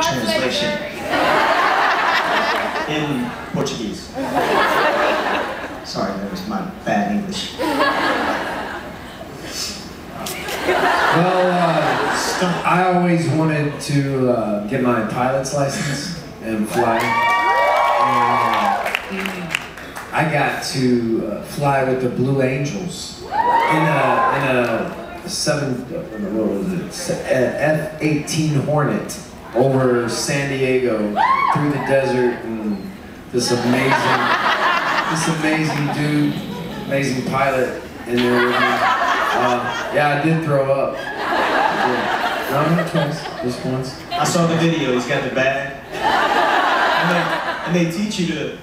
translation in Portuguese. Sorry, that was my bad English. Well, I always wanted to get my pilot's license and fly. I got to fly with the Blue Angels in a F-18 Hornet over San Diego through the desert, and this amazing dude, amazing pilot in there with me. Yeah, I did throw up. Not twice, just once. I saw the video. He's got the bag, and they teach you to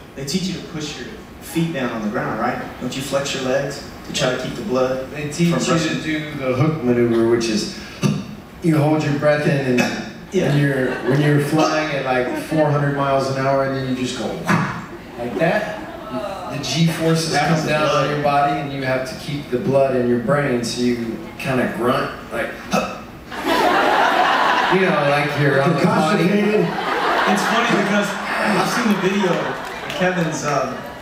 push your feet down on the ground, right? Don't you flex your legs to try to keep the blood? They teach you to do the hook maneuver, which is you hold your breath in, and yeah. when you're flying at like 400 miles an hour, and then you just go like that. The G-forces come down on your body, and you have to keep the blood in your brain, so you kind of grunt like, you know, like you're on the body. It's funny because I've seen the video.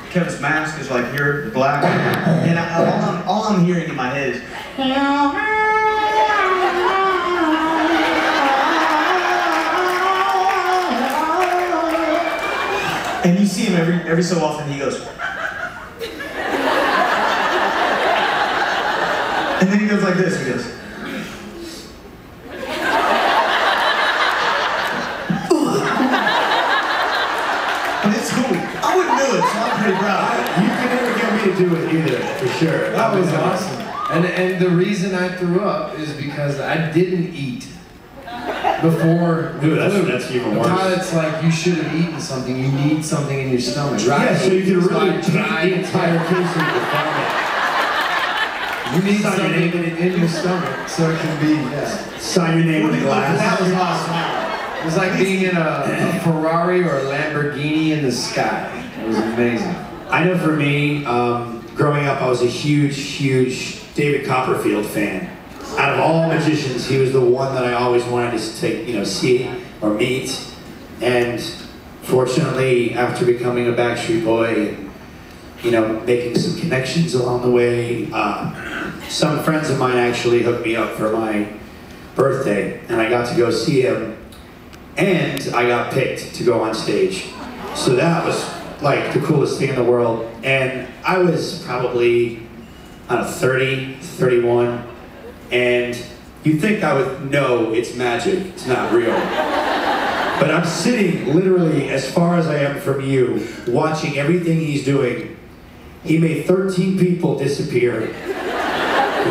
Kevin's mask is like here, black, and all I'm hearing in my head is. And you see him every so often, he goes. And then he goes like this, he goes. But it's cool. I wouldn't do it, so I'm pretty proud. You can never get me to do it either, for sure. That was awesome. And the reason I threw up is because I didn't eat before. Dude, that's even worse. The pilot's like, you should have eaten something. You need something in your stomach. Right? Yeah, so you can really paint the entire case of the stomach. You need something in your stomach so it can be, yeah. Sign your name on the glass. That was awesome. It was like being in a Ferrari or a Lamborghini in the sky. It was amazing. I know for me, growing up, I was a huge David Copperfield fan. Out of all magicians, he was the one that I always wanted to take, see or meet. And fortunately, after becoming a Backstreet Boy, and, making some connections along the way, some friends of mine actually hooked me up for my birthday, and I got to go see him, and I got picked to go on stage. So that was like the coolest thing in the world. And I was probably, 30, 31, and you'd think I would know it's magic, it's not real. But I'm sitting literally as far as I am from you, watching everything he's doing. He made 13 people disappear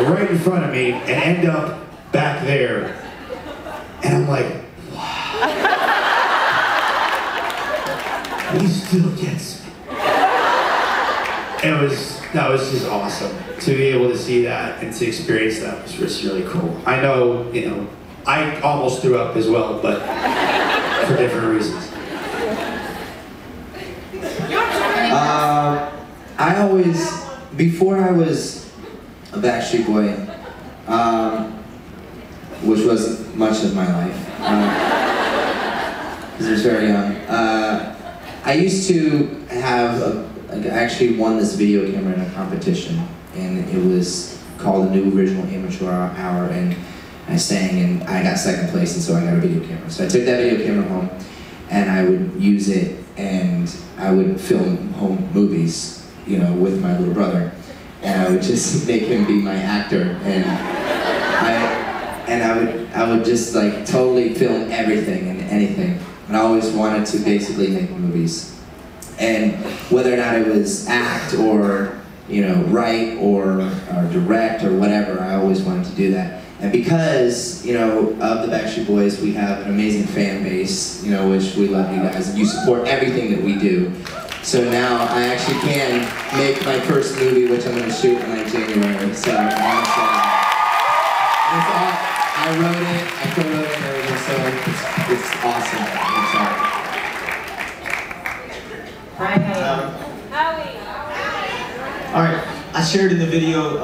right in front of me and end up back there. And I'm like, wow. He still gets me. That was just awesome. To be able to see that and to experience that was just really cool. I know, I almost threw up as well, but for different reasons. I always, before I was a Backstreet Boy, which was much of my life, because I was very young, I used to have, I actually won this video camera in a competition, and it was called the New Original Amateur Hour, and I sang, and I got second place, and so I got a video camera. So I took that video camera home, and I would use it, and I would film home movies, with my little brother, and I would just make him be my actor, and I would just like totally film everything and anything, and I always wanted to basically make movies, and whether or not it was act or write or direct or whatever, I always wanted to do that. And because, of the Backstreet Boys, we have an amazing fan base, which we love you guys, and you support everything that we do. So now I actually can make my first movie, which I'm going to shoot in like January. So I'm excited. I wrote it, I co-wrote it and everything, so it's awesome. I'm excited. All right, I shared in the video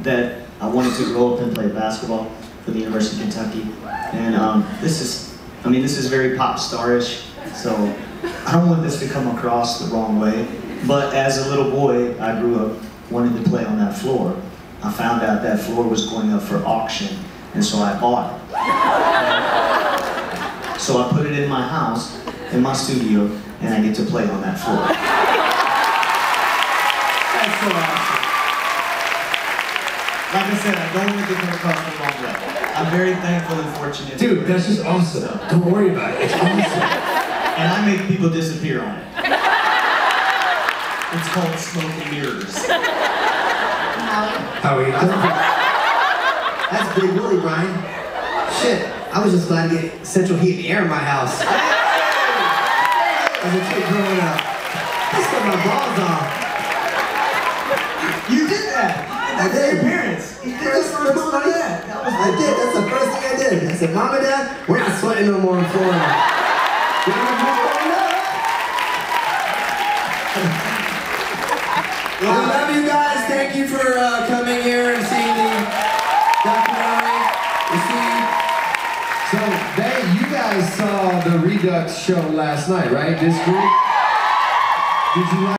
that I wanted to grow up and play basketball for the University of Kentucky, and this is I mean, this is very pop star-ish, so I don't want this to come across the wrong way. But as a little boy, I grew up wanting to play on that floor. I found out that floor was going up for auction, and so I bought it. So I put it in my house, in my studio, and I get to play on that floor. That's so awesome. Like I said, I don't want it to come across the wrong way. I'm very thankful and fortunate. Dude, that's just awesome. Don't worry about it. It's awesome. And I make people disappear on it. It's called smoke and mirrors. Howie. That's Big Willie, Brian. Shit, I was just glad to get central heat and air in my house. As a kid growing up, I set my balls off. You did that! I did. Your parents. You did the first one of that. I did, that's the first thing I did. I said, Mom and Dad, we're not sweating no more in Florida. Well, we love you guys. Thank you for coming here and seeing the documentary. So, you guys saw the Redux show last night, right? This group? Did you like